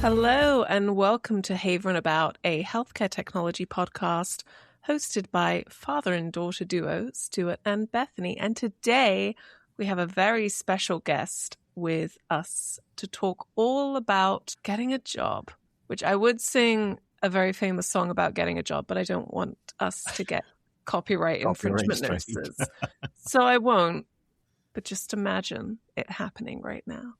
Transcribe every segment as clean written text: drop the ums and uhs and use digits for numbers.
Hello and welcome to Haverin About, a healthcare technology podcast hosted by father and daughter duo Stuart and Bethany. And today we have a very special guest with us to talk all about getting a job, which I would sing a very famous song about getting a job, but I don't want us to get copyright infringement notices. So I won't, but just imagine it happening right now.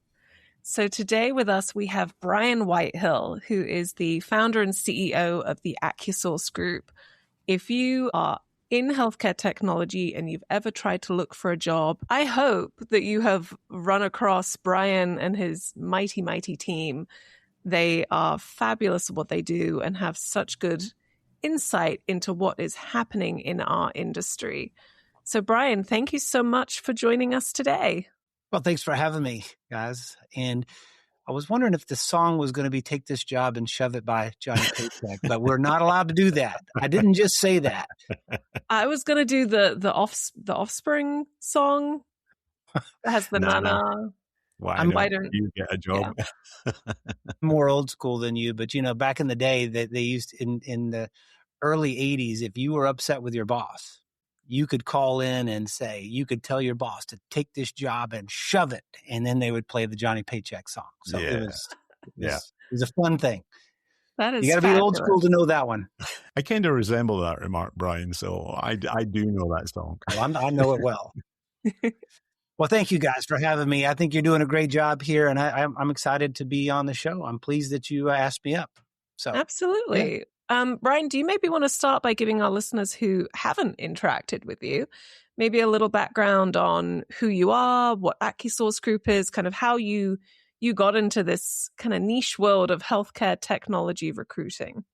So today with us, we have Brian Whitehill, who is the founder and CEO of the AccuSource Group. If you are in healthcare technology and you've ever tried to look for a job, I hope that you have run across Brian and his mighty, mighty team. They are fabulous at what they do and have such good insight into what is happening in our industry. So Brian, thank you so much for joining us today. Well, thanks for having me, guys. And I was wondering if the song was going to be Take This Job and Shove It by Johnny Paycheck, but we're not allowed to do that. I didn't just say that. I was going to do the Offspring song that has the na-na. Why don't you get a job? Yeah. More old school than you, but back in the day that they used in the early 80s, if you were upset with your boss, you could call in and say, you could tell your boss to take this job and shove it. And then they would play the Johnny Paycheck song. So it was a fun thing. That is You got to be old school to know that one. I kind of resemble that remark, Brian. So I do know that song. Well, I know it well. Well, thank you guys for having me. I think you're doing a great job here, and I'm excited to be on the show. I'm pleased that you asked me up. So absolutely. Yeah. Brian, do you maybe want to start by giving our listeners who haven't interacted with you, maybe a little background on who you are, what AccuSource Group is, kind of how you got into this kind of niche world of healthcare technology recruiting?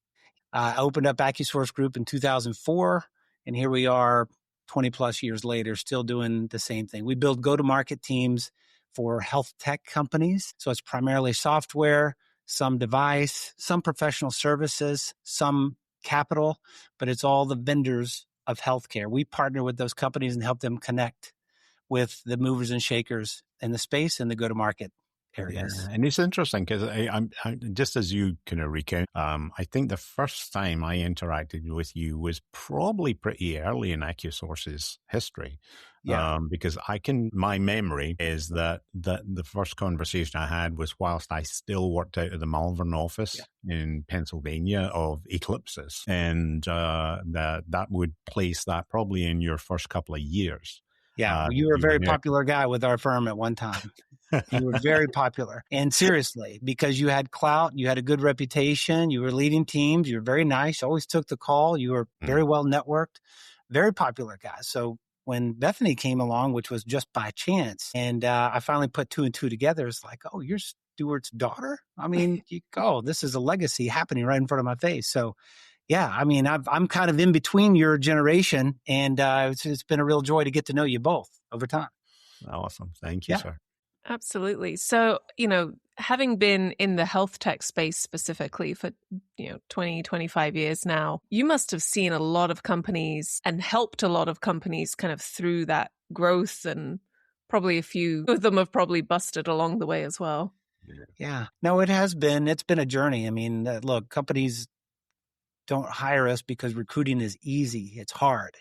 I opened up AccuSource Group in 2004, and here we are 20 plus years later, still doing the same thing. We build go-to-market teams for health tech companies. So it's primarily software, some device, some professional services, some capital, but it's all the vendors of healthcare. We partner with those companies and help them connect with the movers and shakers in the space and the go-to-market areas. Yeah. And it's interesting because I'm just as you kind of recount, I think the first time I interacted with you was probably pretty early in AccuSource's history. Yeah. Because my memory is that the first conversation I had was whilst I still worked out of the Malvern office in Pennsylvania of eclipses. And that would place that probably in your first couple of years. Yeah, you were a very popular guy with our firm at one time. You were very popular. And seriously, because you had clout, you had a good reputation, you were leading teams, you were very nice, always took the call, you were very well networked, very popular guy. So when Bethany came along, which was just by chance, and I finally put two and two together, it's like, oh, you're Stuart's daughter? I mean, this is a legacy happening right in front of my face. So yeah, I mean, I'm kind of in between your generation, and it's been a real joy to get to know you both over time. Awesome. Thank you, sir. Absolutely. So, having been in the health tech space specifically for, 20, 25 years now, you must have seen a lot of companies and helped a lot of companies kind of through that growth, and probably a few of them have probably busted along the way as well. Yeah. No, it's been a journey. I mean, look, companies don't hire us because recruiting is easy. It's hard.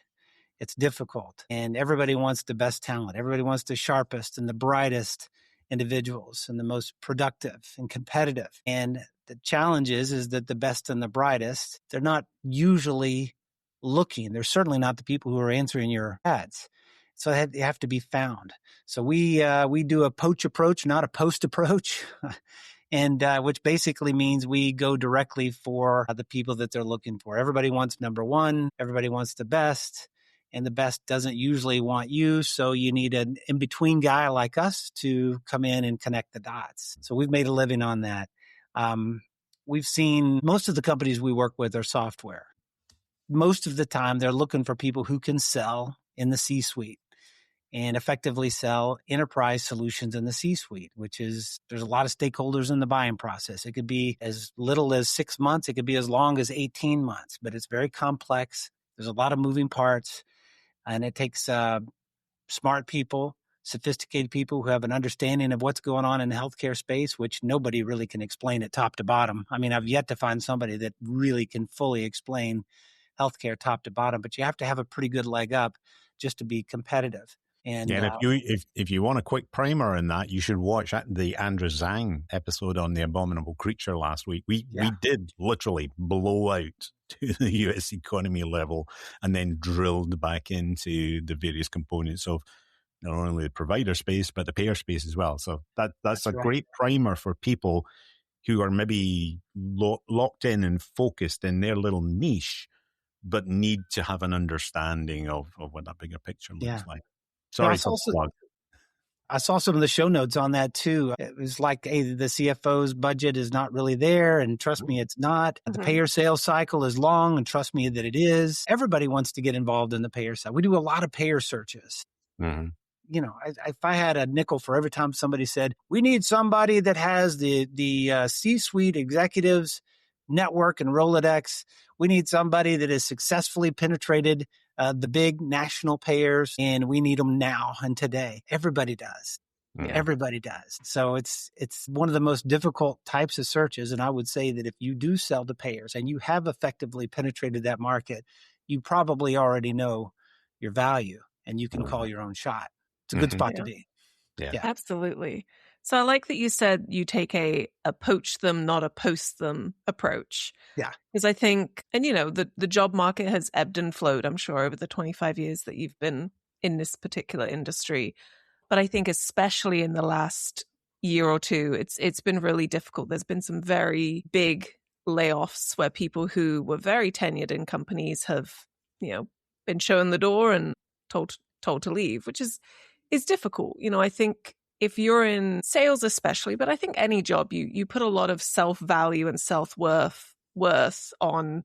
It's difficult. And everybody wants the best talent. Everybody wants the sharpest and the brightest individuals and the most productive and competitive. And the challenge is that the best and the brightest, they're not usually looking. They're certainly not the people who are answering your ads. So they have to be found. So we do a poach approach, not a post approach. And which basically means we go directly for the people that they're looking for. Everybody wants number one. Everybody wants the best. And the best doesn't usually want you. So you need an in-between guy like us to come in and connect the dots. So we've made a living on that. We've seen most of the companies we work with are software. Most of the time, they're looking for people who can sell in the C-suite and effectively sell enterprise solutions in the C-suite, which is, there's a lot of stakeholders in the buying process. It could be as little as 6 months. It could be as long as 18 months, but it's very complex. There's a lot of moving parts, and it takes smart people sophisticated people who have an understanding of what's going on in the healthcare space, which nobody really can explain it top to bottom. I mean, I've yet to find somebody that really can fully explain healthcare top to bottom, but you have to have a pretty good leg up just to be competitive. And if you want a quick primer on that, you should watch the Andrew Zhang episode on the abominable creature last week. We did literally blow out to the US economy level and then drilled back into the various components of not only the provider space, but the payer space as well. So that's a great primer for people who are maybe locked in and focused in their little niche, but need to have an understanding of what that bigger picture looks like. Sorry for the plug. I saw some of the show notes on that too. It was like, hey, the CFO's budget is not really there, and trust me, it's not. The payer sales cycle is long, and trust me that it is. Everybody wants to get involved in the payer side. We do a lot of payer searches. You know, if I had a nickel for every time somebody said, we need somebody that has the C-suite executives network and Rolodex. We need somebody that has successfully penetrated the big national payers, and we need them now and today. Everybody does. Everybody does. So it's one of the most difficult types of searches. And I would say that if you do sell to payers and you have effectively penetrated that market, you probably already know your value and you can call your own shot. It's a good spot to be. Yeah, absolutely. So I like that you said you take a poach them, not a post them approach. Yeah. Because I think, and you know, the job market has ebbed and flowed, I'm sure, over the 25 years that you've been in this particular industry. But I think especially in the last year or two, it's been really difficult. There's been some very big layoffs where people who were very tenured in companies have, you know, been shown the door and told to leave, which is difficult. You know, I think if you're in sales especially, but I think any job, you put a lot of self-value and self-worth on,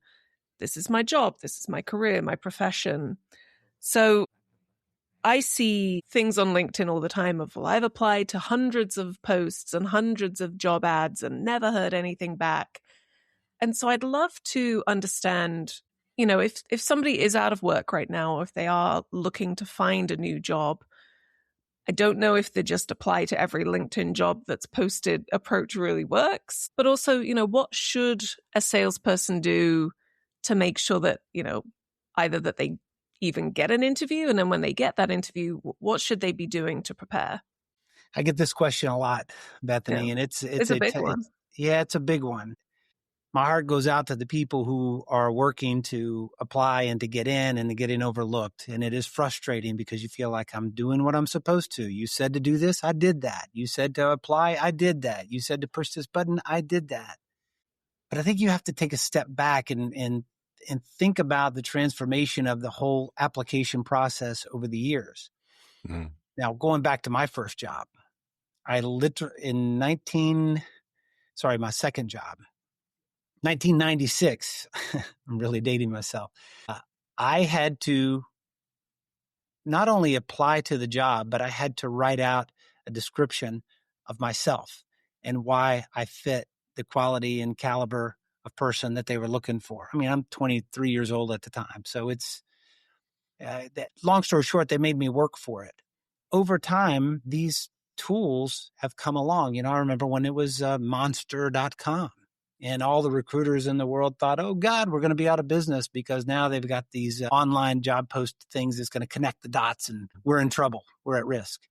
this is my job, this is my career, my profession. So I see things on LinkedIn all the time of, well, I've applied to hundreds of posts and hundreds of job ads and never heard anything back. And so I'd love to understand, you know, if somebody is out of work right now, or if they are looking to find a new job, I don't know if the just apply to every LinkedIn job that's posted approach really works, but also, you know, what should a salesperson do to make sure that, you know, either that they even get an interview, and then when they get that interview, what should they be doing to prepare? I get this question a lot, Bethany, and it's a big one. It's a big one. My heart goes out to the people who are working to apply and to get in overlooked. And it is frustrating because you feel like I'm doing what I'm supposed to. You said to do this, I did that. You said to apply, I did that. You said to push this button, I did that. But I think you have to take a step back and think about the transformation of the whole application process over the years. Now, going back to my first job, my second job, 1996, I'm really dating myself. I had to not only apply to the job, but I had to write out a description of myself and why I fit the quality and caliber of person that they were looking for. I mean, I'm 23 years old at the time. So it's, long story short, they made me work for it. Over time, these tools have come along. You know, I remember when it was monster.com. And all the recruiters in the world thought, oh, God, we're going to be out of business because now they've got these online job post things that's going to connect the dots and we're in trouble. We're at risk.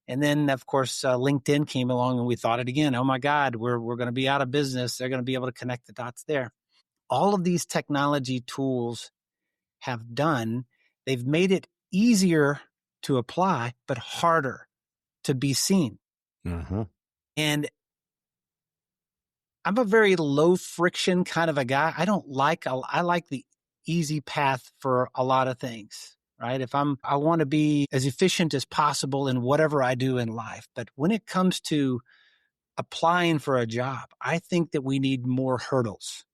And then, of course, LinkedIn came along and we thought it again. Oh, my God, we're going to be out of business. They're going to be able to connect the dots there. All of these technology tools they've made it easier to apply, but harder to be seen. And I'm a very low friction kind of a guy. I like the easy path for a lot of things, right? I want to be as efficient as possible in whatever I do in life. But when it comes to applying for a job, I think that we need more hurdles.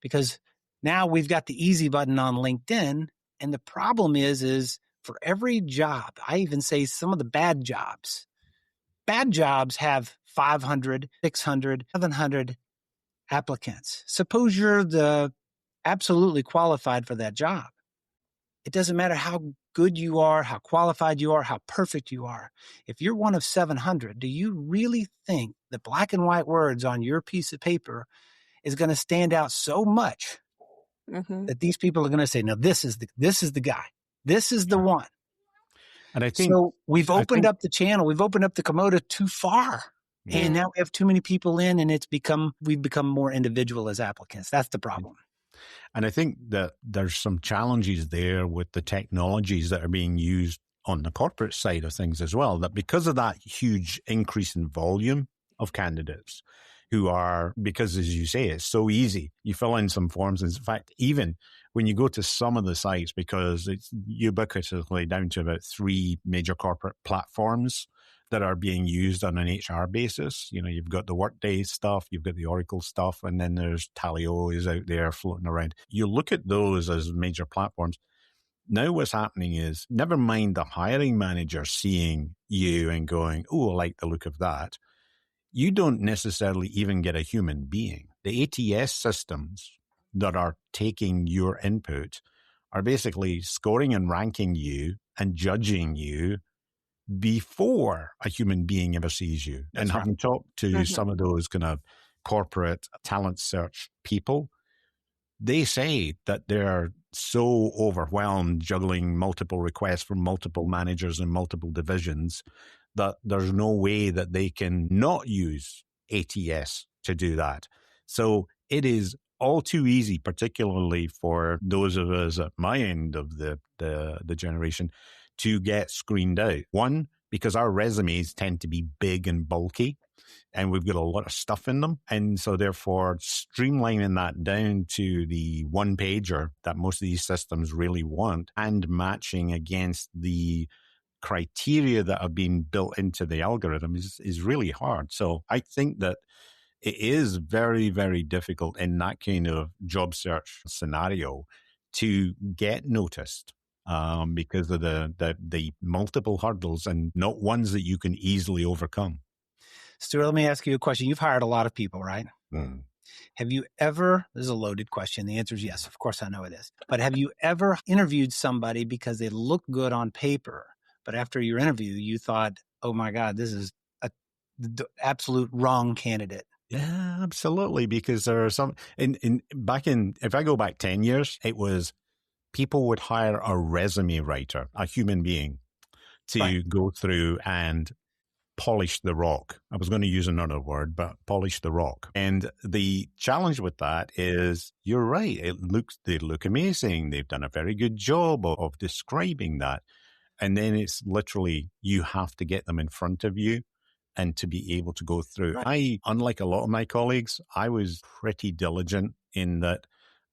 Because now we've got the easy button on LinkedIn. And the problem is for every job, I even say some of the bad jobs have 500, 600, 700 applicants. Suppose you're absolutely qualified for that job. It doesn't matter how good you are, how qualified you are, how perfect you are. If you're one of 700, do you really think the black and white words on your piece of paper is going to stand out so much that these people are going to say, no, this is the guy. This is the one. And I think so we've opened up the channel. We've opened up the Komodo too far. And now we have too many people in, and we've become more individual as applicants. That's the problem. And I think that there's some challenges there with the technologies that are being used on the corporate side of things as well, that because of that huge increase in volume of candidates because as you say, it's so easy. You fill in some forms. In fact, even when you go to some of the sites, because it's ubiquitously down to about 3 major corporate platforms that are being used on an HR basis. You've got the Workday stuff, you've got the Oracle stuff, and then there's Taleo is out there floating around. You look at those as major platforms. Now what's happening is, never mind the hiring manager seeing you and going, oh, I like the look of that. You don't necessarily even get a human being. The ATS systems that are taking your input are basically scoring and ranking you and judging you before a human being ever sees you. That's having talked to some of those kind of corporate talent search people, they say that they're so overwhelmed juggling multiple requests from multiple managers in multiple divisions that there's no way that they can not use ATS to do that. So it is all too easy, particularly for those of us at my end of the generation, to get screened out. One, because our resumes tend to be big and bulky, and we've got a lot of stuff in them. And so therefore, streamlining that down to the one pager that most of these systems really want, and matching against the criteria that have been built into the algorithm is really hard. So I think that it is very, very difficult in that kind of job search scenario to get noticed. Because of the multiple hurdles, and not ones that you can easily overcome. Stuart, let me ask you a question. You've hired a lot of people, right? Have you ever, this is a loaded question. The answer is yes. Of course I know it is. But have you ever interviewed somebody because they look good on paper, but after your interview, you thought, oh my God, this is the absolute wrong candidate? Yeah, absolutely. Because there are some, if I go back 10 years, it was, people would hire a resume writer, a human being, to go through and polish the rock. I was going to use another word, but polish the rock. And the challenge with that is, you're right. They look amazing. They've done a very good job of describing that. And then it's literally, you have to get them in front of you and to be able to go through. Unlike a lot of my colleagues, I was pretty diligent in that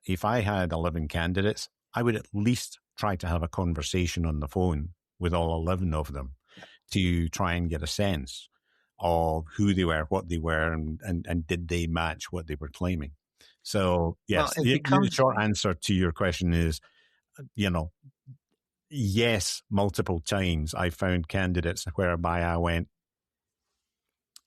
if I had 11 candidates, I would at least try to have a conversation on the phone with all 11 of them to try and get a sense of who they were, what they were, and did they match what they were claiming. So, yes, the short answer to your question is, yes, multiple times I found candidates whereby I went,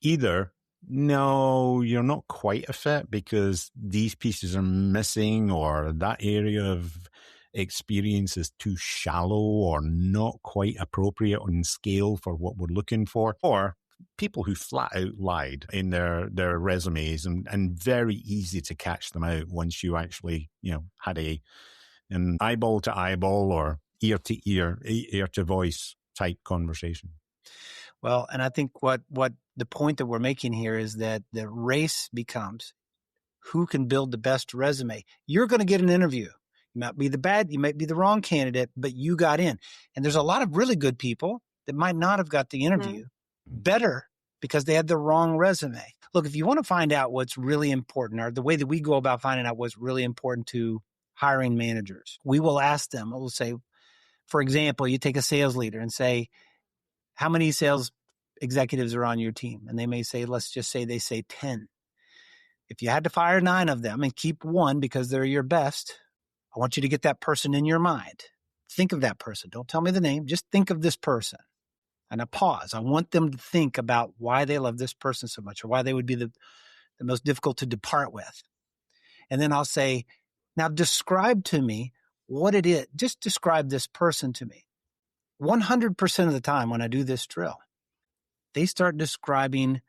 either, no, you're not quite a fit because these pieces are missing, or that area of experience is too shallow or not quite appropriate on scale for what we're looking for, or people who flat out lied in their resumes, and very easy to catch them out once you actually, had an eyeball to eyeball or ear to ear, ear to voice type conversation. Well, and I think what the point that we're making here is that the race becomes who can build the best resume. You're going to get an interview. You might be you might be the wrong candidate, but you got in. And there's a lot of really good people that might not have got the interview better because they had the wrong resume. Look, if you want to find out what's really important, or the way that we go about finding out what's really important to hiring managers, we will ask them, we'll say, for example, you take a sales leader and say, how many sales executives are on your team? And they may say, let's just say they say 10. If you had to fire 9 of them and keep 1 because they're your best, I want you to get that person in your mind. Think of that person. Don't tell me the name. Just think of this person. And I pause. I want them to think about why they love this person so much, or why they would be the most difficult to depart with. And then I'll say, now describe to me what it is. Just describe this person to me. 100% of the time when I do this drill, they start describing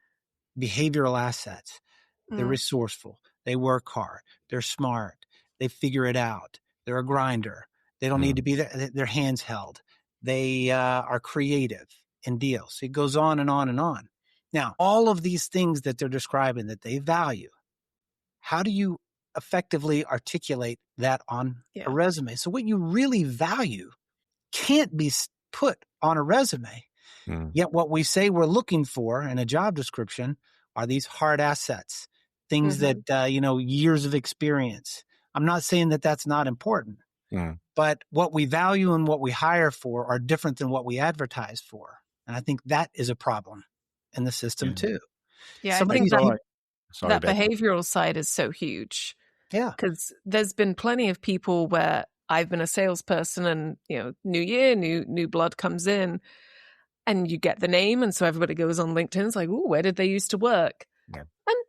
behavioral assets. They're resourceful. They work hard. They're smart. They figure it out. They're a grinder. They don't need to be there. Their hands held. They are creative in deals. It goes on and on and on. Now, all of these things that they're describing that they value, how do you effectively articulate that on a resume? So what you really value can't be put on a resume. Yet what we say we're looking for in a job description are these hard assets, things that, years of experience. I'm not saying that that's not important, but what we value and what we hire for are different than what we advertise for. And I think that is a problem in the system too. Yeah, I think that behavioral side is so huge. Yeah. Because there's been plenty of people where I've been a salesperson and, new year, new blood comes in and you get the name. And so everybody goes on LinkedIn. It's like, ooh, where did they used to work? Yeah.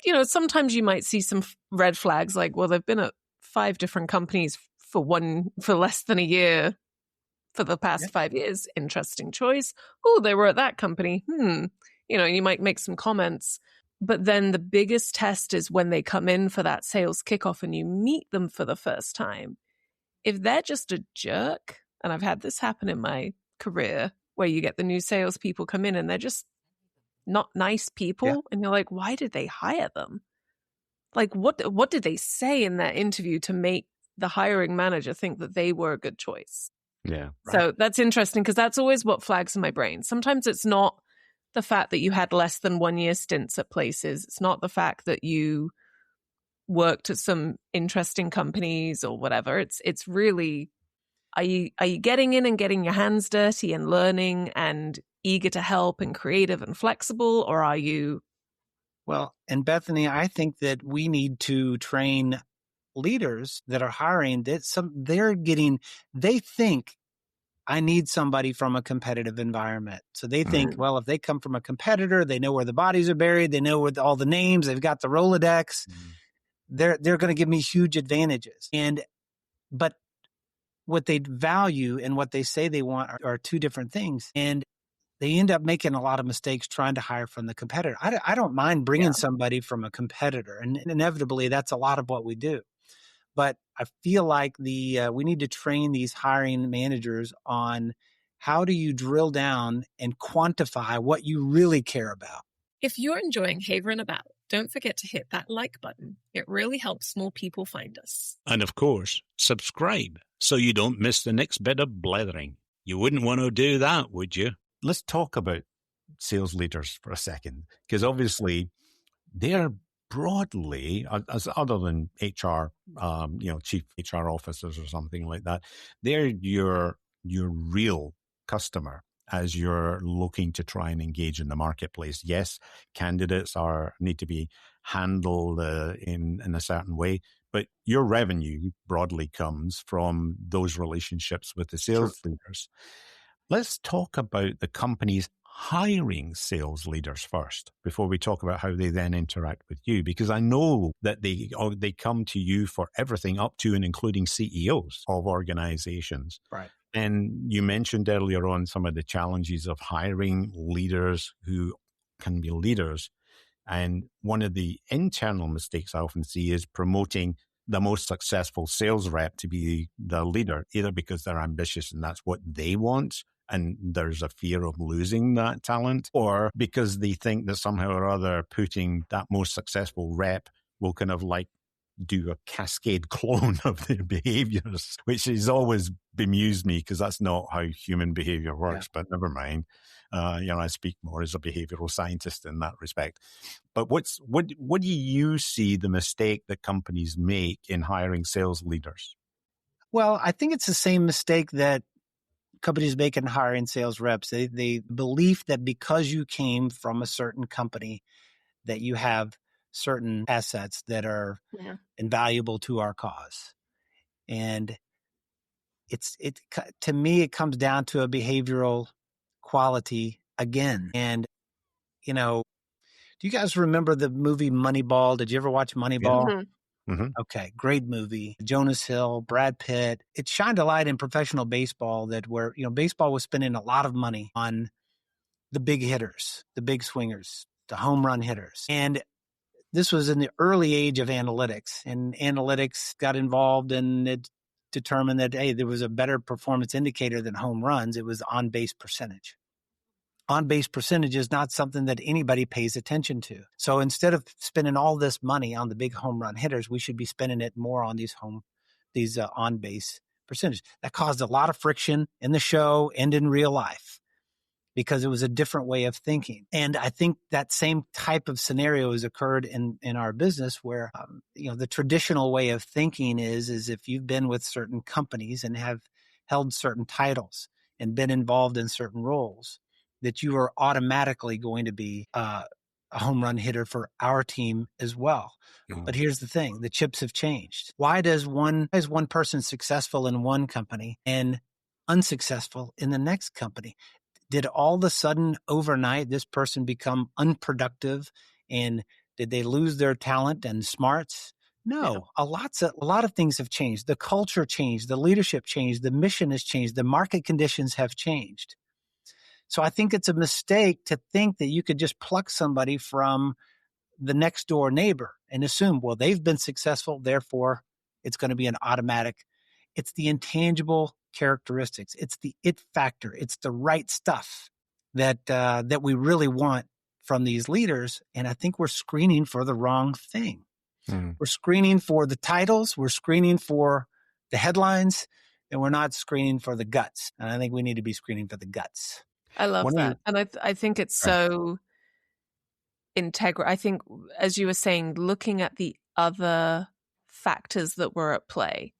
And, sometimes you might see some red flags like, well, they've been at 5 different companies for less than a year for the past 5 years. Interesting choice. Oh, they were at that company. You might make some comments. But then the biggest test is when they come in for that sales kickoff and you meet them for the first time. If they're just a jerk, and I've had this happen in my career, where you get the new salespeople come in and they're just not nice people, and you're like, why did they hire them? Like, what did they say in that interview to make the hiring manager think that they were a good choice? Yeah. Right. So that's interesting because that's always what flags in my brain. Sometimes it's not the fact that you had less than 1 year stints at places. It's not the fact that you worked at some interesting companies or whatever. It's really, are you getting in and getting your hands dirty and learning and eager to help and creative and flexible, or are you? Well, and Bethany, I think that we need to train leaders that are hiring that they think I need somebody from a competitive environment. So they think, well, if they come from a competitor, they know where the bodies are buried. They know where all the names, they've got the Rolodex. They're going to give me huge advantages. But what they value and what they say they want are two different things. And they end up making a lot of mistakes trying to hire from the competitor. I don't mind bringing somebody from a competitor. And inevitably, that's a lot of what we do. But I feel like we need to train these hiring managers on how do you drill down and quantify what you really care about. If you're enjoying Haverin About, don't forget to hit that like button. It really helps more people find us. And of course, subscribe so you don't miss the next bit of blethering. You wouldn't want to do that, would you? Let's talk about sales leaders for a second, because obviously they're broadly, as other than HR, chief HR officers or something like that, they're your real customer as you're looking to try and engage in the marketplace. Yes, candidates need to be handled in a certain way, but your revenue broadly comes from those relationships with the sales leaders. Let's talk about the company's hiring sales leaders first before we talk about how they then interact with you, because I know that they come to you for everything up to and including CEOs of organizations. Right. And you mentioned earlier on some of the challenges of hiring leaders who can be leaders. And one of the internal mistakes I often see is promoting the most successful sales rep to be the leader, either because they're ambitious and that's what they want, and there's a fear of losing that talent, or because they think that somehow or other putting that most successful rep will kind of like do a cascade clone of their behaviors, which has always bemused me because that's not how human behavior works, but never mind. I speak more as a behavioral scientist in that respect. But what do you see the mistake that companies make in hiring sales leaders? Well, I think it's the same mistake that companies make in hiring sales reps. They believe that because you came from a certain company that you have certain assets that are invaluable to our cause. And to me, it comes down to a behavioral quality again. And, do you guys remember the movie Moneyball? Did you ever watch Moneyball? Okay, great movie. Jonas Hill, Brad Pitt. It shined a light in professional baseball where baseball was spending a lot of money on the big hitters, the big swingers, the home run hitters. And this was in the early age of analytics, and analytics got involved, and it determined that, hey, there was a better performance indicator than home runs. It was on-base percentage. On-base percentage is not something that anybody pays attention to. So instead of spending all this money on the big home run hitters, we should be spending it more on these on-base percentage. That caused a lot of friction in the show and in real life, because it was a different way of thinking. And I think that same type of scenario has occurred in our business, where, the traditional way of thinking is if you've been with certain companies and have held certain titles and been involved in certain roles, that you are automatically going to be a home run hitter for our team as well. Mm-hmm. But here's the thing, the chips have changed. Why is one person successful in one company and unsuccessful in the next company? Did all of a sudden overnight this person become unproductive, and did they lose their talent and smarts? No, a lot of things have changed. The culture changed, the leadership changed, the mission has changed, the market conditions have changed. So I think it's a mistake to think that you could just pluck somebody from the next door neighbor and assume, well, they've been successful, therefore it's going to be an automatic. It's the intangible characteristics. It's the it factor. It's the right stuff that we really want from these leaders. And I think we're screening for the wrong thing. We're screening for the titles. We're screening for the headlines, and we're not screening for the guts. And I think we need to be screening for the guts. I love that. And I think it's so integral. I think, as you were saying, looking at the other factors that were at play,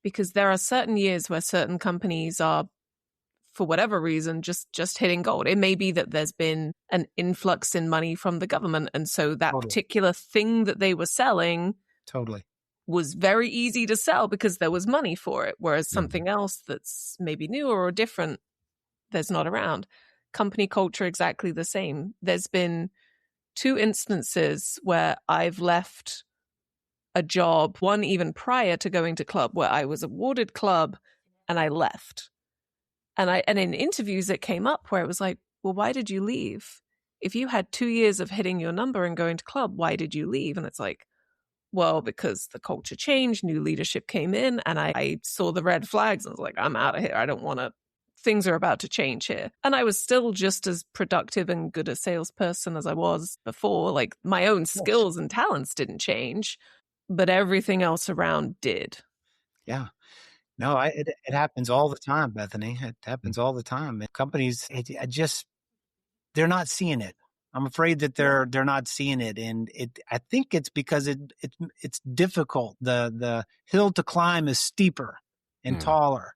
because there are certain years where certain companies are, for whatever reason, just hitting gold. It may be that there's been an influx in money from the government, and so that particular thing that they were selling was very easy to sell because there was money for it, whereas something else that's maybe newer or different, there's not around. Company culture, exactly the same. There's been 2 instances where I've left a job, one even prior to going to club, where I was awarded club and I left. And in interviews it came up where it was like, well, why did you leave? If you had 2 years of hitting your number and going to club, why did you leave? And it's like, well, because the culture changed, new leadership came in, and I saw the red flags and I was like, I'm out of here. I don't want to. Things are about to change here. And I was still just as productive and good a salesperson as I was before. Like, my own skills and talents didn't change, but everything else around did. Yeah. No, it happens all the time, Bethany. It happens all the time. Companies, they're not seeing it. I'm afraid that they're not seeing it, and I think it's because it's difficult. The hill to climb is steeper and taller,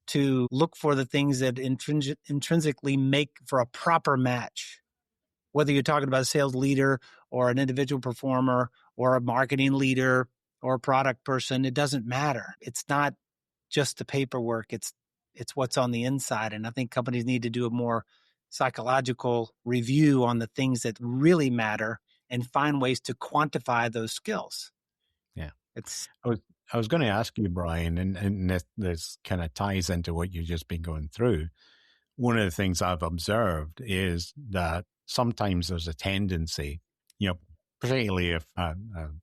to look for the things that intrinsically make for a proper match. Whether you're talking about a sales leader or an individual performer or a marketing leader or a product person, it doesn't matter. It's not just the paperwork. It's what's on the inside. And I think companies need to do a more psychological review on the things that really matter and find ways to quantify those skills. Yeah. I was going to ask you, Brian, and this kind of ties into what you've just been going through. One of the things I've observed is that sometimes there's a tendency, particularly if an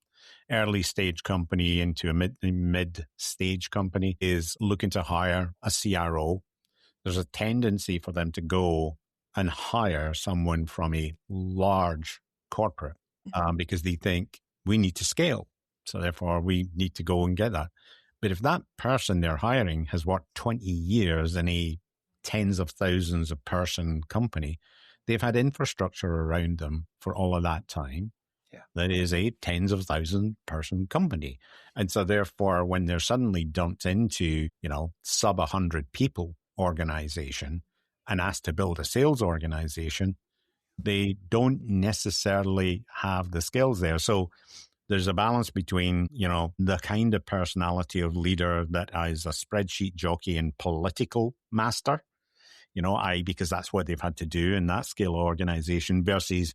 early stage company into a mid stage company is looking to hire a CRO, there's a tendency for them to go and hire someone from a large corporate because they think we need to scale. So therefore, we need to go and get that. But if that person they're hiring has worked 20 years in a tens of thousands of person company, they've had infrastructure around them for all of that time. Yeah. That is a tens of thousand person company. And so therefore, when they're suddenly dumped into, sub 100 people organization and asked to build a sales organization, they don't necessarily have the skills there. So there's a balance between, the kind of personality of leader that is a spreadsheet jockey and political master, because that's what they've had to do in that scale organization, versus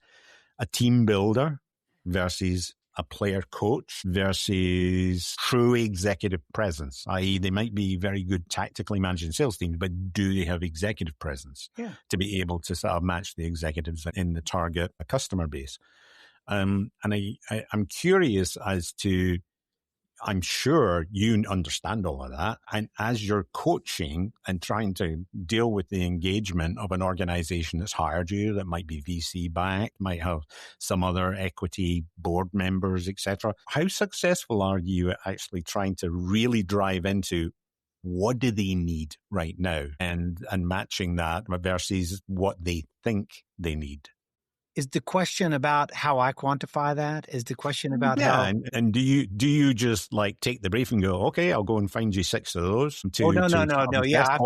a team builder, versus a player coach versus true executive presence, i.e. they might be very good tactically managing sales teams, but do they have executive presence to be able to sort of match the executives in the target customer base? And I'm curious as to, I'm sure you understand all of that. And as you're coaching and trying to deal with the engagement of an organization that's hired you, that might be VC backed, might have some other equity board members, etc. How successful are you at actually trying to really drive into what do they need right now and matching that versus what they think they need? Is the question about how I quantify that? Is the question about how? And do you just like take the brief and go, okay, I'll go and find you 6 of those to No. Yeah,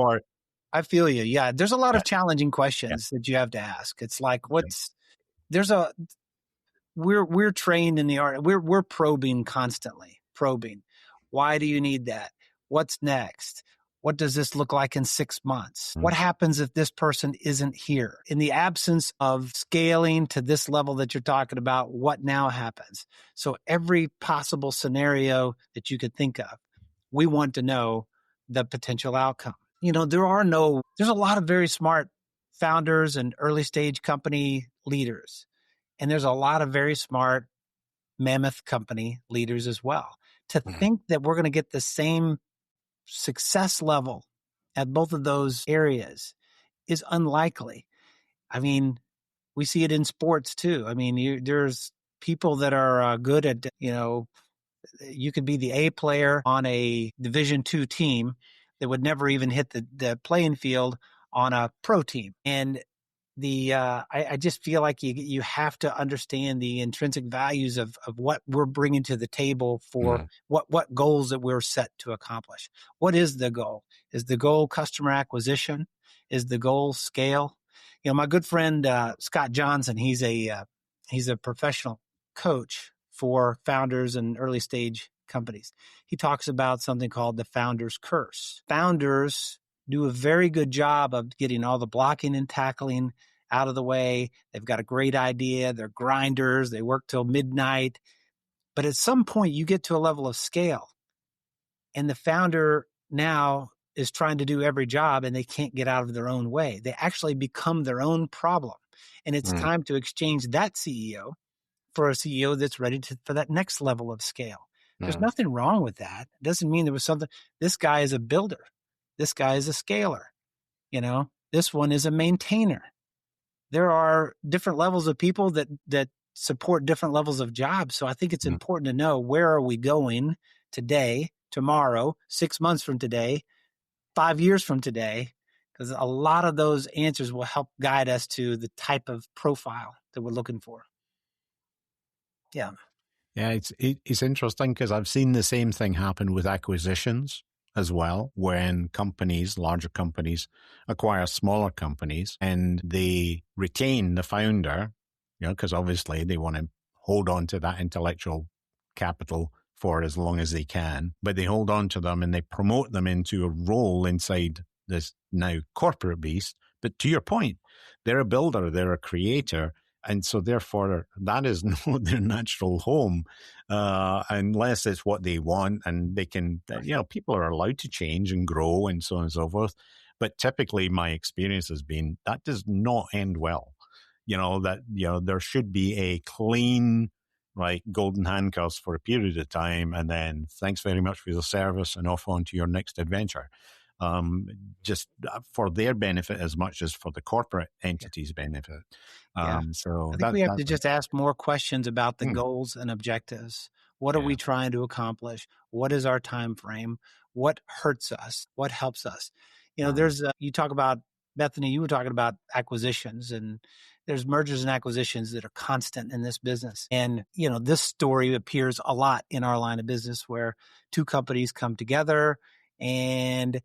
I feel you. Yeah, there's a lot of challenging questions that you have to ask. It's like, we're trained in the art. We're probing constantly. Probing. Why do you need that? What's next? What does this look like in 6 months? What happens if this person isn't here? In the absence of scaling to this level that you're talking about, what now happens? So every possible scenario that you could think of, we want to know the potential outcome. There's a lot of very smart founders and early stage company leaders. And there's a lot of very smart mammoth company leaders as well. To think that we're going to get the same success level at both of those areas is unlikely. I mean, we see it in sports too. I mean, there's people that are good at, you could be the A player on a Division II team that would never even hit the playing field on a pro team. And I just feel like you have to understand the intrinsic values of what we're bringing to the table for what goals that we're set to accomplish. What is the goal? Is the goal customer acquisition? Is the goal scale? My good friend Scott Johnson, he's a professional coach for founders and early stage companies. He talks about something called the founder's curse. Founders do a very good job of getting all the blocking and tackling out of the way. They've got a great idea. They're grinders. They work till midnight. But at some point, you get to a level of scale, and the founder now is trying to do every job, and they can't get out of their own way. They actually become their own problem. And it's time to exchange that CEO for a CEO that's ready for that next level of scale. There's nothing wrong with that. It doesn't mean there was something. This guy is a builder. This guy is a scaler. This one is a maintainer. There are different levels of people that support different levels of jobs. So I think it's important to know, where are we going today, tomorrow, 6 months from today, 5 years from today, because a lot of those answers will help guide us to the type of profile that we're looking for. Yeah. Yeah, it's interesting because I've seen the same thing happen with acquisitions as well, when larger companies acquire smaller companies and they retain the founder, because obviously they want to hold on to that intellectual capital for as long as they can, but they hold on to them and they promote them into a role inside this now corporate beast. But to your point, they're a builder, they're a creator. And so therefore, that is not their natural home, unless it's what they want. And they can, people are allowed to change and grow and so on and so forth. But typically my experience has been that does not end well. There should be a clean, golden handcuffs for a period of time. And then thanks very much for your service and off on to your next adventure. Just for their benefit as much as for the corporate entity's benefit. So I think we have to just ask more questions about the goals and objectives. What are we trying to accomplish? What is our time frame? What hurts us? What helps us? There's you talk about, Bethany, you were talking about acquisitions, and there's mergers and acquisitions that are constant in this business. And, this story appears a lot in our line of business, where two companies come together and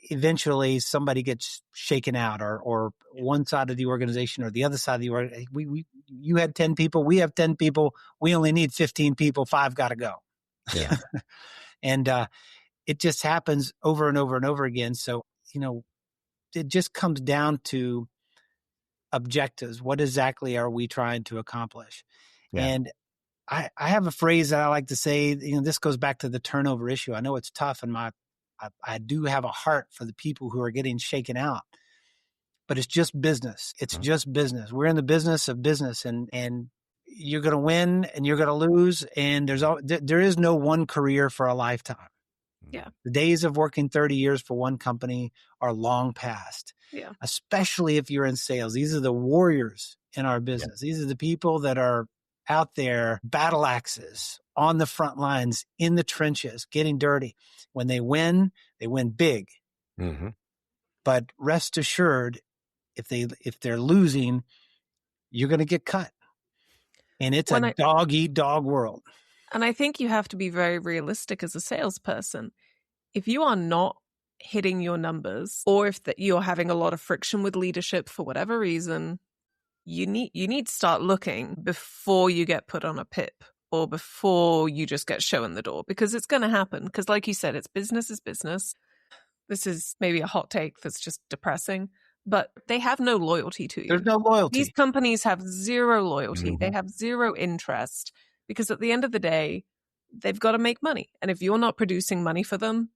eventually somebody gets shaken out, or one side of the organization or the other side of the organization. You had 10 people, we have 10 people, we only need 15 people, 5 got to go. Yeah. And it just happens over and over and over again. So, it just comes down to objectives. What exactly are we trying to accomplish? Yeah. And I have a phrase that I like to say, this goes back to the turnover issue. I know it's tough, and I do have a heart for the people who are getting shaken out, but it's just business. It's just business. We're in the business of business, and you're going to win and you're going to lose. And there is no one career for a lifetime. Yeah. The days of working 30 years for one company are long past. Yeah. Especially if you're in sales. These are the warriors in our business. Yeah. These are the people that are out there, battle axes, on the front lines, in the trenches, getting dirty. When they win big. Mm-hmm. But rest assured, if they're losing, you're going to get cut. And it's a dog-eat-dog world. And I think you have to be very realistic as a salesperson. If you are not hitting your numbers, or if you're having a lot of friction with leadership for whatever reason, you need to start looking before you get put on a PIP or before you just get shown the door, because it's going to happen. Because like you said, it's business is business. This is maybe a hot take that's just depressing, but they have no loyalty to you. There's no loyalty. These companies have zero loyalty. Mm-hmm. They have zero interest, because at the end of the day, they've got to make money. And if you're not producing money for them,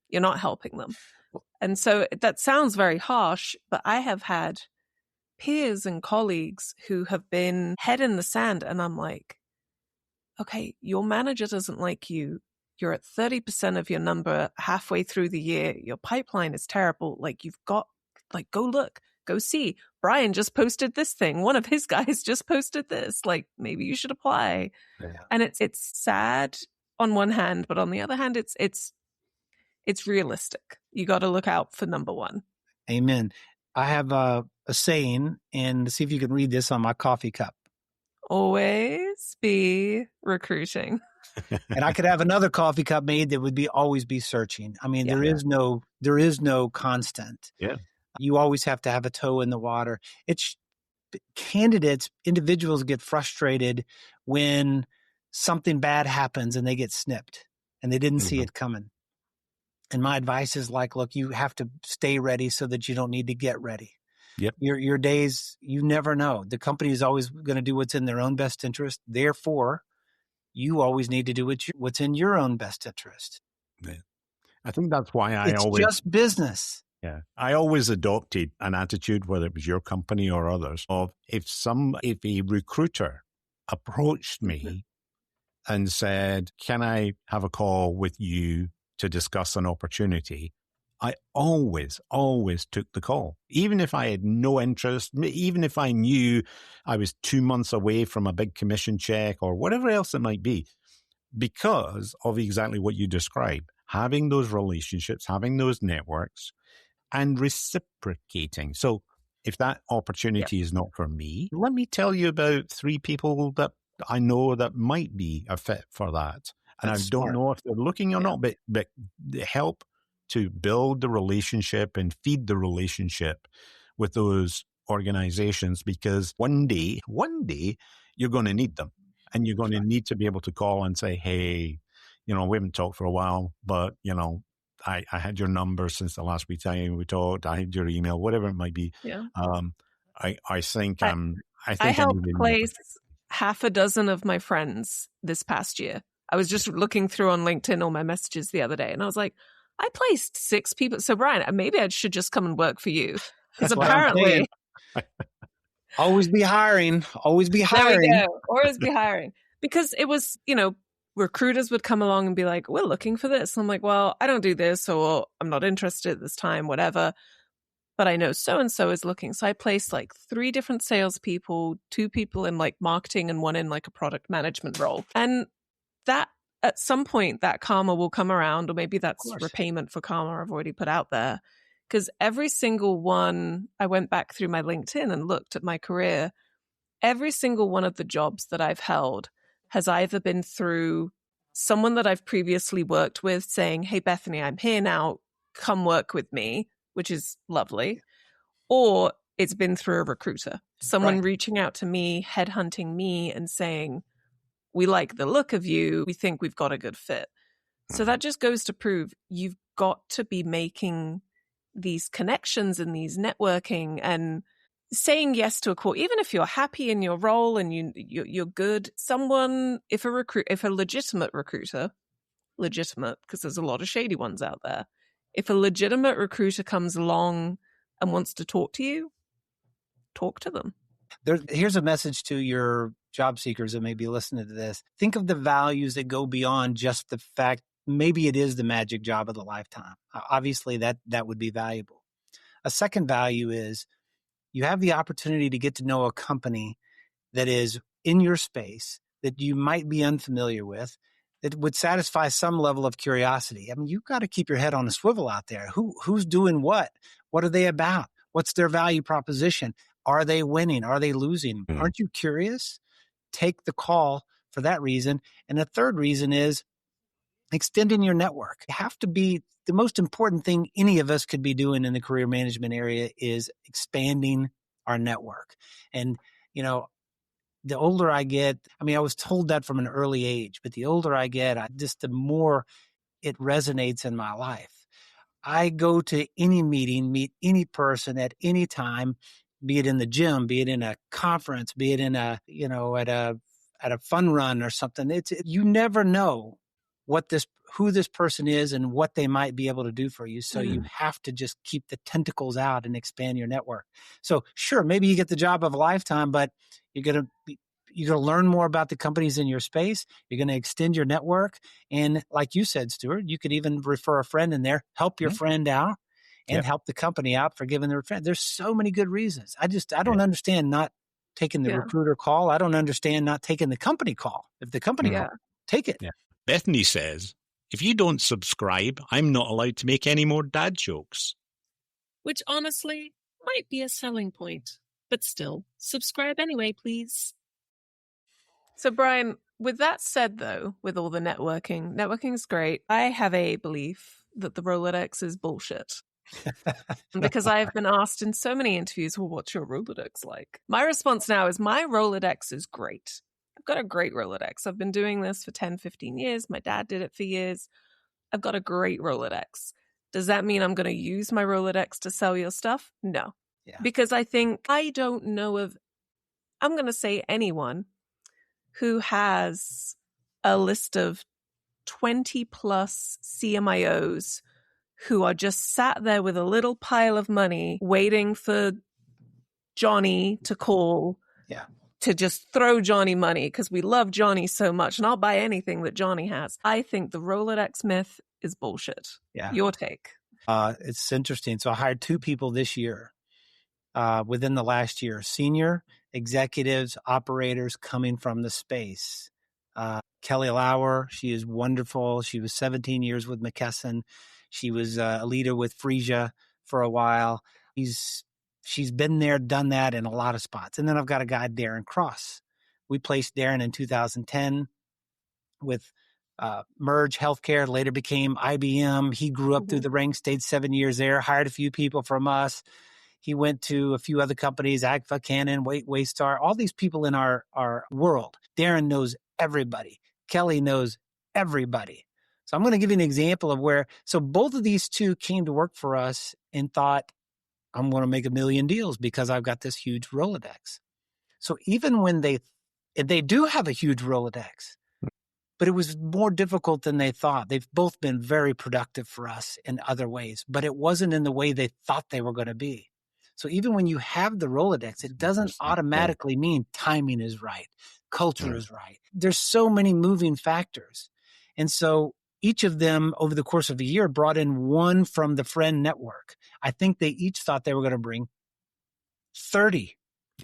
you're not helping them. And so that sounds very harsh, but I have had peers and colleagues who have been head in the sand, and I'm like, okay, your manager doesn't like you. You're at 30% of your number halfway through the year. Your pipeline is terrible. Like, you've got, like, go look, go see. Brian just posted this thing. One of his guys just posted this. Like, maybe you should apply. Yeah. And it's sad on one hand, but on the other hand, it's realistic. You got to look out for number one. Amen. I have a saying, and see if you can read this on my coffee cup. Always be recruiting. And I could have another coffee cup made that would always be searching. I mean, there is no constant. Yeah. You always have to have a toe in the water. It's individuals get frustrated when something bad happens and they get snipped and they didn't see it coming. And my advice is look, you have to stay ready so that you don't need to get ready. Yep. Your days, you never know. The company is always going to do what's in their own best interest. Therefore, you always need to do what's in your own best interest. Yeah. I think that's why it's just business. Yeah. I always adopted an attitude, whether it was your company or others, of if a recruiter approached me and said, can I have a call with you to discuss an opportunity, I always took the call. Even if I had no interest, even if I knew I was 2 months away from a big commission check or whatever else it might be, because of exactly what you described, having those relationships, having those networks, and reciprocating. So if that opportunity is not for me, let me tell you about 3 people that I know that might be a fit for that. And I don't know if they're looking or not, but help to build the relationship and feed the relationship with those organizations, because one day you're going to need them, and you're going to need to be able to call and say, hey, we haven't talked for a while, but I had your number since the last time we talked. I had your email, whatever it might be. Yeah. I think I helped place half a dozen of my friends this past year. I was just looking through on LinkedIn all my messages the other day, and I was like, I placed 6 people. So Brian, maybe I should just come and work for you. Because apparently, always be hiring. Always be hiring. There we go. Always be hiring. Because it was, recruiters would come along and be like, we're looking for this. And I'm like, well, I don't do this, or I'm not interested at this time, whatever. But I know so-and-so is looking. So I placed 3 different salespeople, 2 people in marketing and 1 in a product management role. And that at some point that karma will come around, or maybe that's repayment for karma I've already put out there. Because every single one, I went back through my LinkedIn and looked at my career. Every single one of the jobs that I've held has either been through someone that I've previously worked with saying, hey, Bethany, I'm here now, come work with me, which is lovely. Or it's been through a recruiter, someone reaching out to me, headhunting me and saying, we like the look of you, we think we've got a good fit. So that just goes to prove you've got to be making these connections and these networking. And saying yes to a call, even if you're happy in your role and you're good, if a legitimate recruiter, because there's a lot of shady ones out there, if a legitimate recruiter comes along and wants to talk to you, talk to them. Here's a message to your job seekers that may be listening to this. Think of the values that go beyond just the fact, maybe it is the magic job of the lifetime. Obviously, that would be valuable. A second value is you have the opportunity to get to know a company that is in your space that you might be unfamiliar with, that would satisfy some level of curiosity. I mean, you've got to keep your head on a swivel out there. Who's doing what? What are they about? What's their value proposition? Are they winning? Are they losing? Mm. Aren't you curious? Take the call for that reason. And the third reason is extending your network. You have to be, the most important thing any of us could be doing in the career management area is expanding our network. And, you know, the older I get, I mean, I was told that from an early age, but the older I get, the more it resonates in my life. I go to any meeting, meet any person at any time, be it in the gym, be it in a conference, be it in at a fun run or something. You never know who this person is and what they might be able to do for you. So you have to just keep the tentacles out and expand your network. So sure, maybe you get the job of a lifetime, but you're going to learn more about the companies in your space. You're going to extend your network. And like you said, Stuart, you could even refer a friend in there, help your friend out and help the company out for giving their friend. There's so many good reasons. I don't understand not taking the recruiter call. I don't understand not taking the company call. If the company call, take it. Yeah. Bethany says, if you don't subscribe, I'm not allowed to make any more dad jokes. Which honestly might be a selling point. But still, subscribe anyway, please. So, Brian, with that said, though, with all the networking is great. I have a belief that the Rolodex is bullshit. Because I've been asked in so many interviews, well, what's your Rolodex like? My response now is my Rolodex is great. I've got a great Rolodex. I've been doing this for 10, 15 years. My dad did it for years. I've got a great Rolodex. Does that mean I'm going to use my Rolodex to sell your stuff? No. Yeah. Because I don't know of, I'm going to say anyone who has a list of 20 plus CMIOs who are just sat there with a little pile of money waiting for Johnny to call to just throw Johnny money because we love Johnny so much and I'll buy anything that Johnny has. I think the Rolodex myth is bullshit. Yeah. Your take? It's interesting. So I hired 2 people this year within the last year, senior executives, operators coming from the space. Kelly Lauer, she is wonderful. She was 17 years with McKesson. She was a leader with Frisia for a while. She's been there, done that in a lot of spots. And then I've got a guy, Darren Cross. We placed Darren in 2010 with Merge Healthcare, later became IBM. He grew up through the ranks, stayed 7 years there, hired a few people from us. He went to a few other companies, Agfa, Canon, Waystar, all these people in our world. Darren knows everybody. Kelly knows everybody. So I'm going to give you an example of so both of these 2 came to work for us and thought, I'm going to make 1 million deals because I've got this huge Rolodex. So even when they do have a huge Rolodex, but it was more difficult than they thought. They've both been very productive for us in other ways, but it wasn't in the way they thought they were going to be. So even when you have the Rolodex, it doesn't automatically mean timing is right, culture is right. There's so many moving factors. And so each of them over the course of a year brought in 1 from the friend network. I think they each thought they were going to bring 30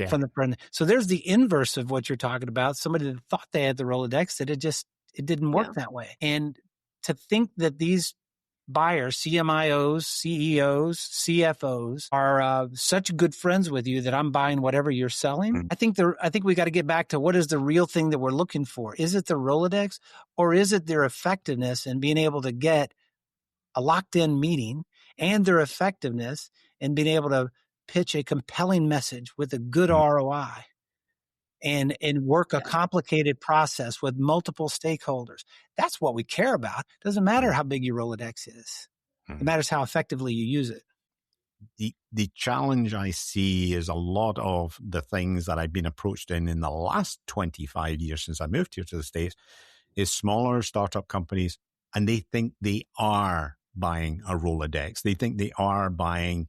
from the friend. So there's the inverse of what you're talking about. Somebody that thought they had the Rolodex, that it didn't work that way. And to think that these buyers, CMIOs, CEOs, CFOs are such good friends with you that I'm buying whatever you're selling. I think we got to get back to what is the real thing that we're looking for. Is it the Rolodex or is it their effectiveness in being able to get a locked in meeting and their effectiveness in being able to pitch a compelling message with a good ROI and work a complicated process with multiple stakeholders. That's what we care about. Doesn't matter how big your Rolodex is. It matters how effectively you use it. the challenge I see is a lot of the things that I've been approached in the last 25 years since I moved here to the States is smaller startup companies, and they think they are buying a Rolodex. They think they are buying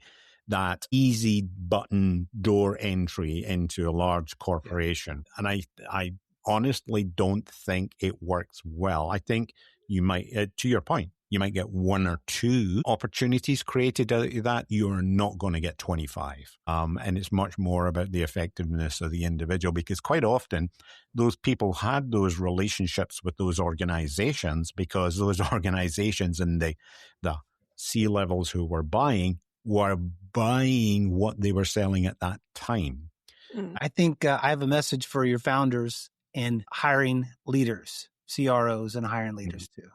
that easy button door entry into a large corporation. And I honestly don't think it works well. I think you might, to your point, you might get one or two opportunities created out of that. You're not going to get 25. And it's much more about the effectiveness of the individual, because quite often those people had those relationships with those organizations because those organizations and the C-levels who were buying what they were selling at that time. I think I have a message for your founders in hiring leaders, CROs, and hiring leaders too.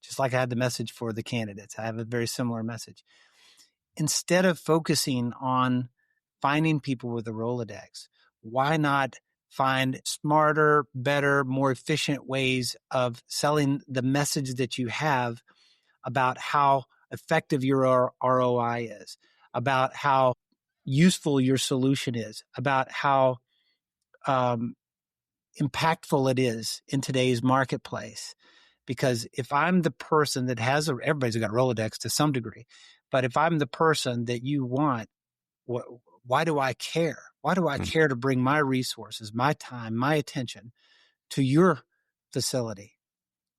Just like I had the message for the candidates, I have a very similar message. Instead of focusing on finding people with a Rolodex, why not find smarter, better, more efficient ways of selling the message that you have about how effective your ROI is, about how useful your solution is, about how impactful it is in today's marketplace. Because if I'm the person that has everybody's got a Rolodex to some degree, but if I'm the person that you want, why do I care? Why do I care to bring my resources, my time, my attention to your facility?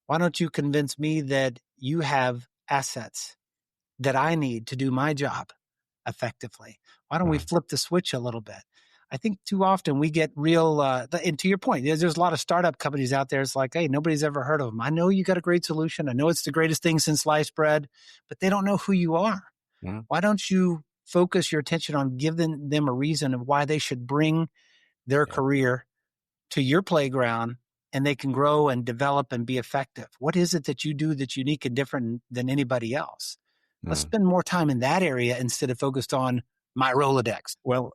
Why don't you convince me that you have assets that I need to do my job effectively? Why don't we flip the switch a little bit? I think too often we get real, and to your point, there's a lot of startup companies out there. It's like, hey, nobody's ever heard of them. I know you got a great solution. I know it's the greatest thing since sliced bread, but they don't know who you are. Yeah. Why don't you focus your attention on giving them a reason of why they should bring their career to your playground and they can grow and develop and be effective? What is it that you do that's unique and different than anybody else? Let's spend more time in that area instead of focused on my Rolodex. Well,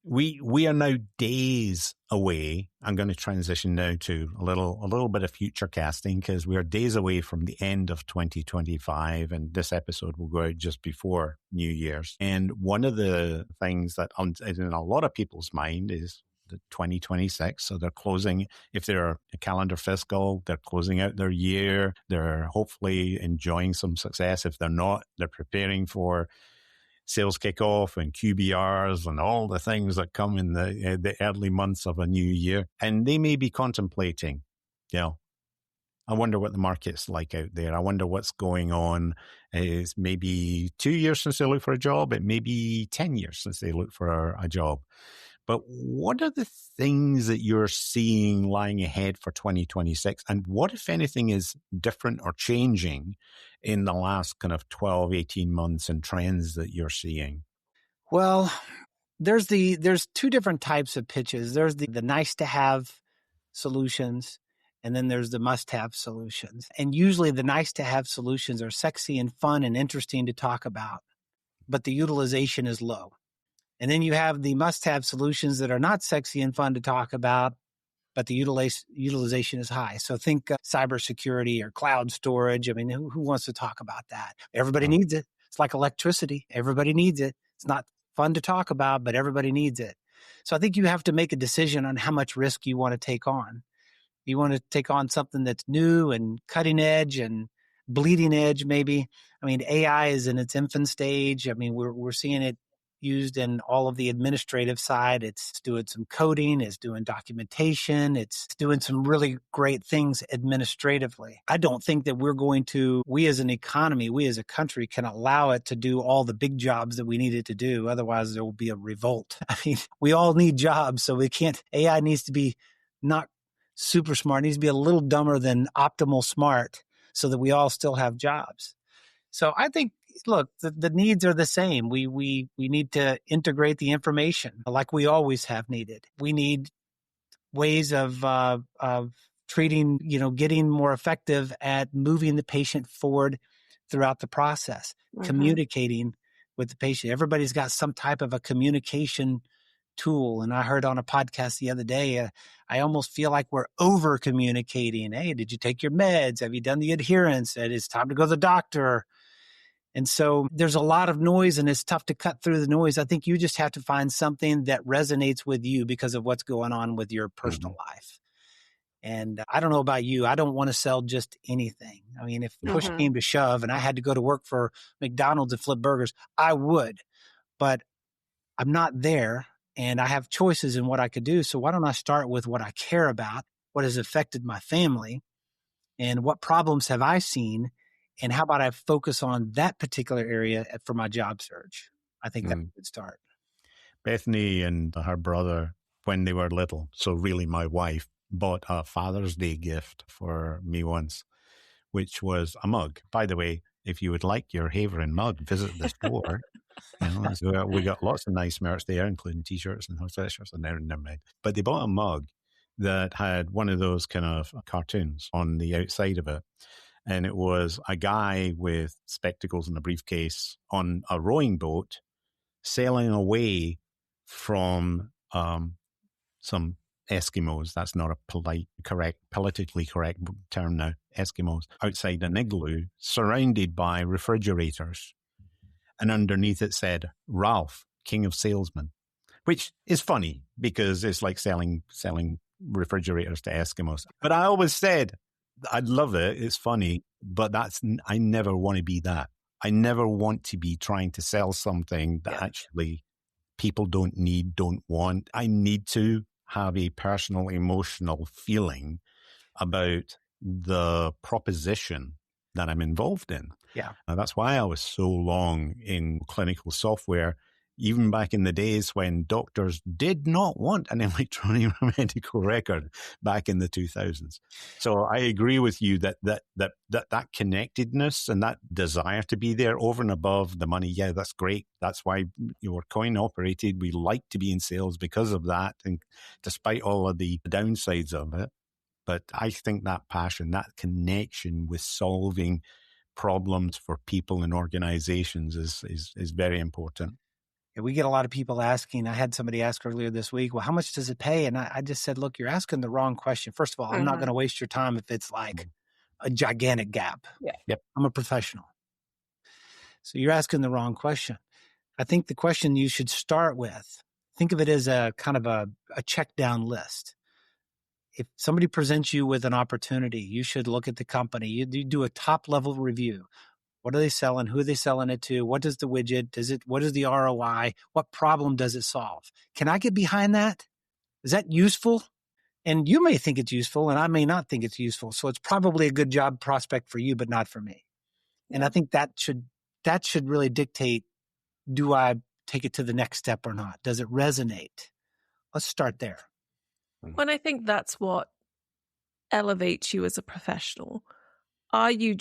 we are now days away. I'm going to transition now to a little bit of future casting, because we are days away from the end of 2025, and this episode will go out just before New Year's. And one of the things that is in a lot of people's mind is the 2026. So they're closing, if they're a calendar fiscal, they're closing out their year. They're hopefully enjoying some success. If they're not, they're preparing for sales kickoff and QBRs and all the things that come in the early months of a new year. And they may be contemplating, I wonder what the market's like out there. I wonder what's going on. It's maybe 2 years since they look for a job. It may be 10 years since they look for a job. But what are the things that you're seeing lying ahead for 2026? And what, if anything, is different or changing in the last kind of 12, 18 months and trends that you're seeing? Well, there's two different types of pitches. There's the nice to have solutions, and then there's the must have solutions. And usually the nice to have solutions are sexy and fun and interesting to talk about, but the utilization is low. And then you have the must-have solutions that are not sexy and fun to talk about, but the utilization is high. So think cybersecurity or cloud storage. I mean, who wants to talk about that? Everybody needs it. It's like electricity. Everybody needs it. It's not fun to talk about, but everybody needs it. So I think you have to make a decision on how much risk you want to take on. You want to take on something that's new and cutting edge and bleeding edge, maybe. I mean, AI is in its infant stage. I mean, we're seeing it used in all of the administrative side. It's doing some coding, it's doing documentation, it's doing some really great things administratively. I don't think that we as an economy, we as a country can allow it to do all the big jobs that we need it to do. Otherwise, there will be a revolt. I mean, we all need jobs, so AI needs to be not super smart. It needs to be a little dumber than optimal smart so that we all still have jobs. So I think, look, the needs are the same. We need to integrate the information like we always have needed. We need ways of treating, getting more effective at moving the patient forward throughout the process, communicating with the patient. Everybody's got some type of a communication tool. And I heard on a podcast the other day, I almost feel like we're over communicating. Hey, did you take your meds? Have you done the adherence? It's time to go to the doctor. And so there's a lot of noise and it's tough to cut through the noise. I think you just have to find something that resonates with you because of what's going on with your personal life. And I don't know about you. I don't want to sell just anything. I mean, if push came to shove and I had to go to work for McDonald's and flip burgers, I would, but I'm not there and I have choices in what I could do. So why don't I start with what I care about, what has affected my family, and what problems have I seen? And how about I focus on that particular area for my job search? I think that's a good start. Bethany and her brother, when they were little, so really my wife, bought a Father's Day gift for me once, which was a mug. By the way, if you would like your Haverin mug, visit the store. So we got lots of nice merch there, including T-shirts and sweatshirts, and never mind. But they bought a mug that had one of those kind of cartoons on the outside of it. And it was a guy with spectacles and a briefcase on a rowing boat sailing away from some Eskimos. That's not a politically correct term now. Eskimos outside an igloo surrounded by refrigerators. And underneath it said, Ralph, King of Salesmen, which is funny because it's like selling refrigerators to Eskimos. But I always said, I'd love it. It's funny, but I never want to be that. I never want to be trying to sell something that actually people don't need, don't want. I need to have a personal, emotional feeling about the proposition that I'm involved in. Yeah. That's why I was so long in clinical software, even back in the days when doctors did not want an electronic medical record back in the 2000s. So I agree with you that connectedness and that desire to be there over and above the money. Yeah, that's great. That's why we're coin operated. We like to be in sales because of that, and despite all of the downsides of it. But I think that passion, that connection with solving problems for people and organizations is very important. Yeah, we get a lot of people asking. I had somebody ask earlier this week, well, how much does it pay? And I just said, look, you're asking the wrong question. First of all, I'm not going to waste your time if it's like a gigantic gap. Yeah. Yep. I'm a professional. So you're asking the wrong question. I think the question you should start with, think of it as a kind of a check down list. If somebody presents you with an opportunity, you should look at the company. You do a top level review. What are they selling? Who are they selling it to? What does the widget? What is the ROI? What problem does it solve? Can I get behind that? Is that useful? And you may think it's useful and I may not think it's useful. So it's probably a good job prospect for you, but not for me. Yeah. And I think that should really dictate, do I take it to the next step or not? Does it resonate? Let's start there. When I think that's what elevates you as a professional. Are you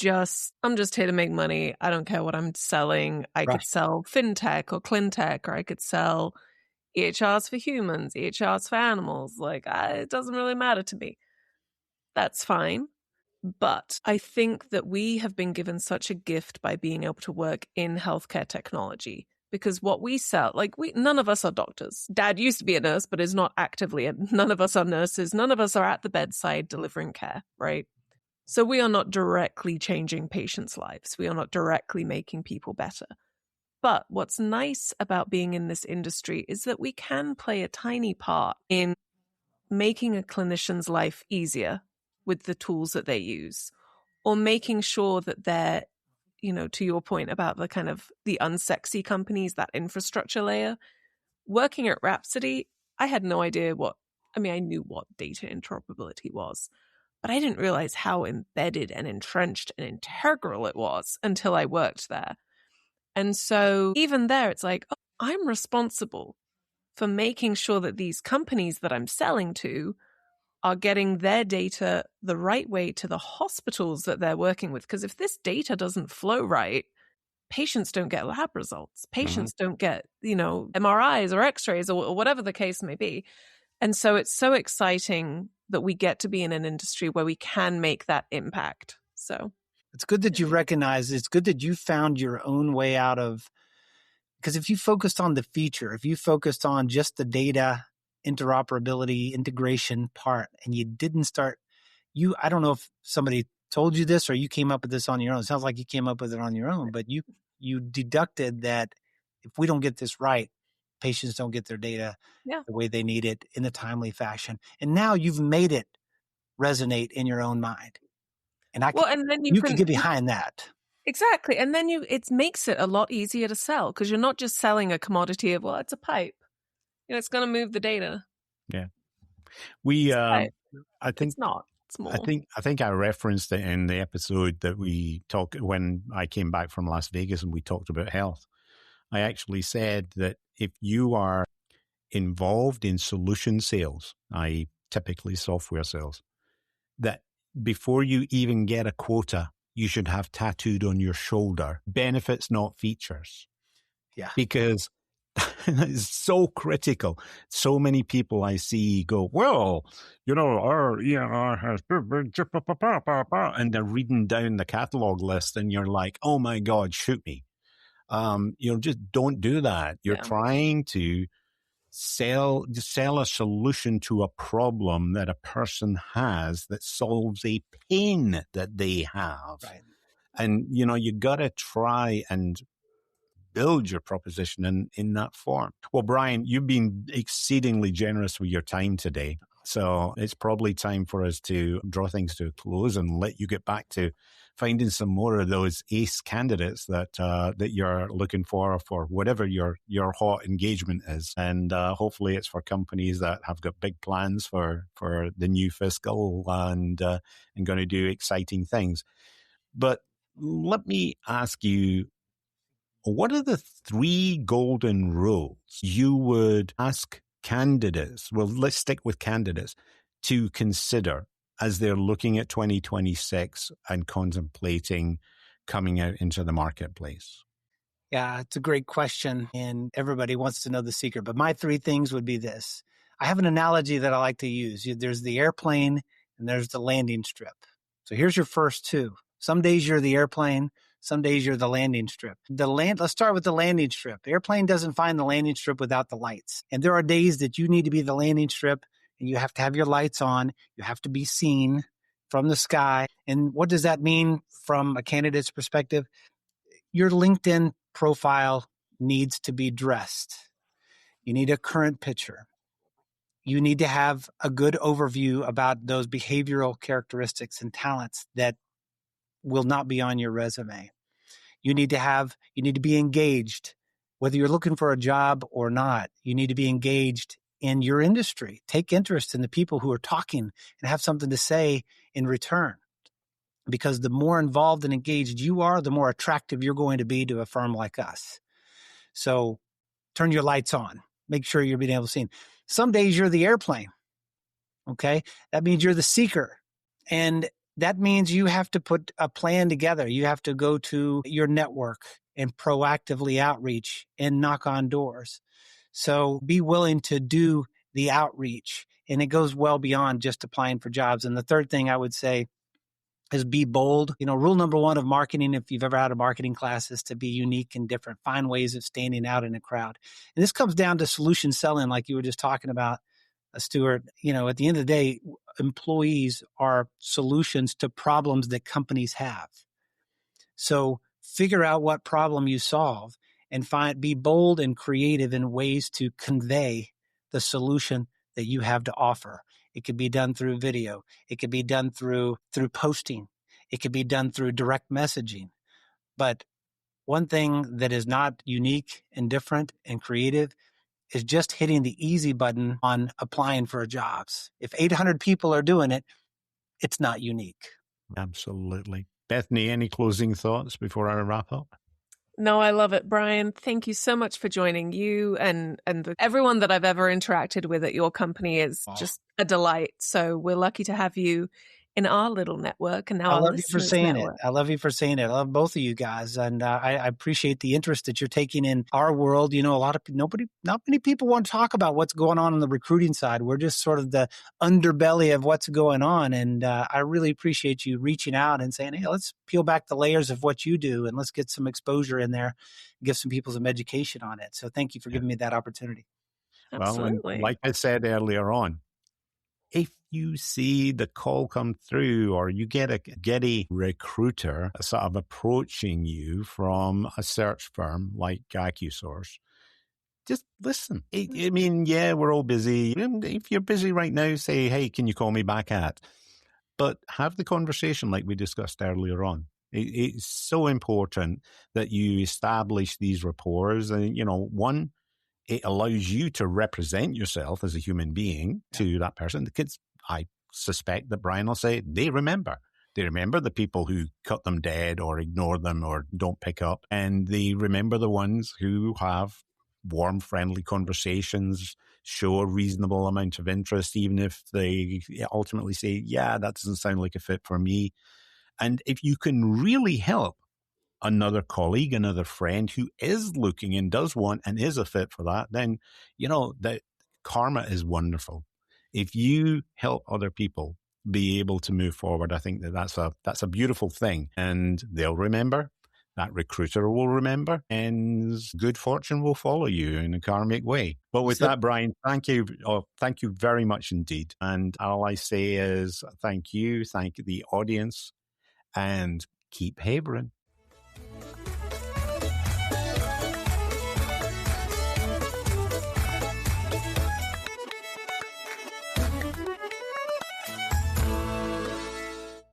I'm just here to make money. I don't care what I'm selling. I could sell fintech or clintech, or I could sell EHRs for humans, EHRs for animals. It doesn't really matter to me. That's fine. But I think that we have been given such a gift by being able to work in healthcare technology, because what we sell, none of us are doctors. Dad used to be a nurse, but is not actively. None of us are nurses. None of us are at the bedside delivering care, right? So we are not directly changing patients' lives. We are not directly making people better. But what's nice about being in this industry is that we can play a tiny part in making a clinician's life easier with the tools that they use, or making sure that they're, to your point about the kind of the unsexy companies, that infrastructure layer. Working at Rhapsody, I had no idea I knew what data interoperability was, but I didn't realize how embedded and entrenched and integral it was until I worked there. And so even there, it's I'm responsible for making sure that these companies that I'm selling to are getting their data the right way to the hospitals that they're working with. Because if this data doesn't flow right, patients don't get lab results. Patients don't get, MRIs or x-rays or whatever the case may be. And so it's so exciting that we get to be in an industry where we can make that impact. So it's good that you recognize, it's good that you found your own way out of, because if you focused on the feature, if you focused on just the data interoperability integration part and you didn't start, I don't know if somebody told you this or you came up with this on your own. It sounds like you came up with it on your own, but you you deducted that if we don't get this right, patients don't get their data the way they need it in a timely fashion. And now you've made it resonate in your own mind. And you can get behind that. Exactly. And then it makes it a lot easier to sell because you're not just selling a commodity of, well, it's a pipe. It's going to move the data. Yeah. I think it's not. It's more. I think I referenced it in the episode that we talked when I came back from Las Vegas and we talked about health. I actually said that if you are involved in solution sales, i.e. typically software sales, that before you even get a quota, you should have tattooed on your shoulder, benefits, not features. Yeah. Because it's so critical. So many people I see go, well, our EMR has, and they're reading down the catalog list and you're like, oh my God, shoot me. Just don't do that. You're trying to sell a solution to a problem that a person has that solves a pain that they have. Right. And, you got to try and build your proposition in that form. Well, Brian, you've been exceedingly generous with your time today. So it's probably time for us to draw things to a close and let you get back to finding some more of those ace candidates that you're looking for whatever your hot engagement is. And hopefully it's for companies that have got big plans for the new fiscal and going to do exciting things. But let me ask you, what are the 3 golden rules you would ask candidates? Well, let's stick with candidates to consider as they're looking at 2026 and contemplating coming out into the marketplace. Yeah, it's a great question. And everybody wants to know the secret. But my 3 things would be this. I have an analogy that I like to use. There's the airplane and there's the landing strip. So here's your first 2. Some days you're the airplane. Some days you're the landing strip. Let's start with the landing strip. The airplane doesn't find the landing strip without the lights. And there are days that you need to be the landing strip and you have to have your lights on. You have to be seen from the sky. And what does that mean from a candidate's perspective? Your LinkedIn profile needs to be dressed. You need a current picture. You need to have a good overview about those behavioral characteristics and talents that will not be on your resume. You need to be engaged, whether you're looking for a job or not. You need to be engaged in your industry. Take interest in the people who are talking and have something to say in return. Because the more involved and engaged you are, the more attractive you're going to be to a firm like us. So turn your lights on. Make sure you're being able to see. Some days you're the airplane. Okay? That means you're the seeker. And that means you have to put a plan together. You have to go to your network and proactively outreach and knock on doors. So be willing to do the outreach. And it goes well beyond just applying for jobs. And the third thing I would say is be bold. Rule number 1 of marketing, if you've ever had a marketing class, is to be unique and different. Find ways of standing out in a crowd. And this comes down to solution selling, like you were just talking about, Stuart. At the end of the day, employees are solutions to problems that companies have. So figure out what problem you solve and be bold and creative in ways to convey the solution that you have to offer. It could be done through video. It could be done through posting. It could be done through direct messaging. But one thing that is not unique and different and creative is just hitting the easy button on applying for jobs. If 800 people are doing it, it's not unique. Absolutely. Bethany, any closing thoughts before I wrap up? No, I love it. Brian, thank you so much for joining. You and everyone that I've ever interacted with at your company is just a delight. So we're lucky to have you in our little network, and now I love you for saying it. I love you for saying it. I love both of you guys, and I appreciate the interest that you're taking in our world. Not many people want to talk about what's going on the recruiting side. We're just sort of the underbelly of what's going on, and I really appreciate you reaching out and saying, "Hey, let's peel back the layers of what you do, and let's get some exposure in there, give some people some education on it." So, thank you for giving me that opportunity. Absolutely. Well, like I said earlier on, if you see the call come through or you get a recruiter sort of approaching you from a search firm like AccuSource, just listen. I mean, yeah, we're all busy. If you're busy right now, say, hey, can you call me back at? But have the conversation like we discussed earlier on. It's so important that you establish these rapports. And, one, it allows you to represent yourself as a human being to that person. The kids, I suspect that Brian will say, they remember. They remember the people who cut them dead or ignore them or don't pick up. And they remember the ones who have warm, friendly conversations, show a reasonable amount of interest, even if they ultimately say, yeah, that doesn't sound like a fit for me. And if you can really help another colleague, another friend who is looking and does want and is a fit for that, then, that karma is wonderful. If you help other people be able to move forward, I think that's a beautiful thing. And they'll remember. That recruiter will remember, and good fortune will follow you in a karmic way. But with that, Brian, thank you. Thank you very much indeed. And all I say is thank you, thank the audience, and keep Haverin.